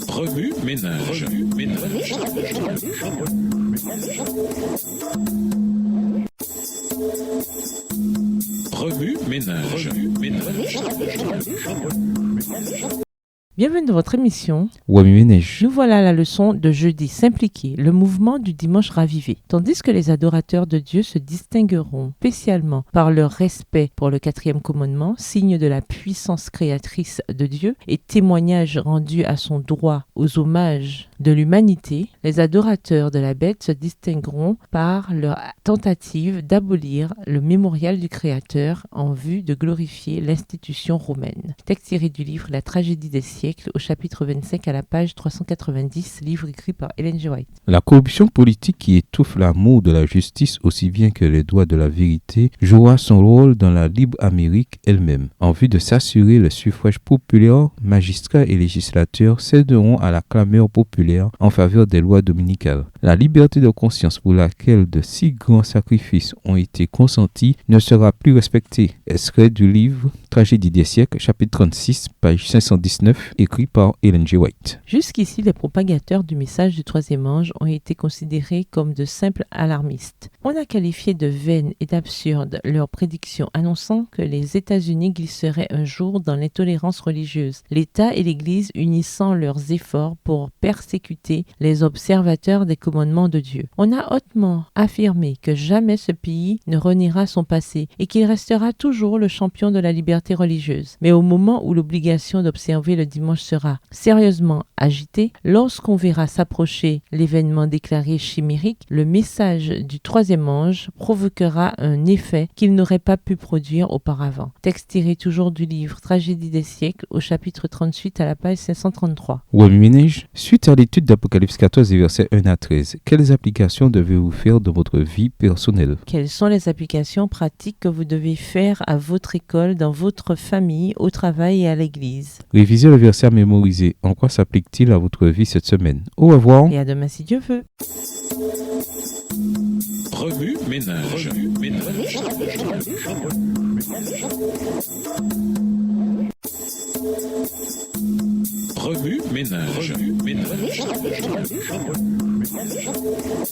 Remue ménage. Remue ménage. Bienvenue dans votre émission. Remue ménage. Nous voilà à la leçon de jeudi, s'impliquer, le mouvement du dimanche ravivé. Tandis que les adorateurs de Dieu se distingueront spécialement par leur respect pour le 4e commandement, signe de la puissance créatrice de Dieu et témoignage rendu à son droit aux hommages de l'humanité, les adorateurs de la bête se distingueront par leur tentative d'abolir le mémorial du Créateur en vue de glorifier l'institution romaine. Texte tiré du livre La tragédie des siècles au chapitre 25 à la page 390, livre écrit par Ellen G. White. La corruption politique qui étouffe l'amour de la justice aussi bien que les droits de la vérité jouera son rôle dans la libre Amérique elle-même. En vue de s'assurer le suffrage populaire, magistrats et législateurs céderont à la clameur populaire en faveur des lois dominicales. La liberté de conscience pour laquelle de si grands sacrifices ont été consentis ne sera plus respectée. Extrait du livre Tragédie des siècles, chapitre 36, page 519, écrit par Ellen G. White. Jusqu'ici, les propagateurs du message du 3e ange ont été considérés comme de simples alarmistes. On a qualifié de vaines et d'absurdes leurs prédictions annonçant que les États-Unis glisseraient un jour dans l'intolérance religieuse, l'État et l'Église unissant leurs efforts pour persécuter les observateurs des commandements de Dieu. On a hautement affirmé que jamais ce pays ne reniera son passé et qu'il restera toujours le champion de la liberté religieuse. Mais au moment où l'obligation d'observer le dimanche sera sérieusement agitée, lorsqu'on verra s'approcher l'événement déclaré chimérique, le message du 3e ange provoquera un effet qu'il n'aurait pas pu produire auparavant. Texte tiré toujours du livre Tragédie des siècles au chapitre 38 à la page 533. Remue ménage. Suite à l'étude d'Apocalypse 14 et versets 1 à 13, quelles applications devez-vous faire dans votre vie personnelle? Quelles sont les applications pratiques que vous devez faire à votre école, dans votre famille, au travail et à l'église? Révisez le verset à mémoriser. En quoi s'applique-t-il à votre vie cette semaine? Au revoir. Et à demain si Dieu veut. Remue ménage.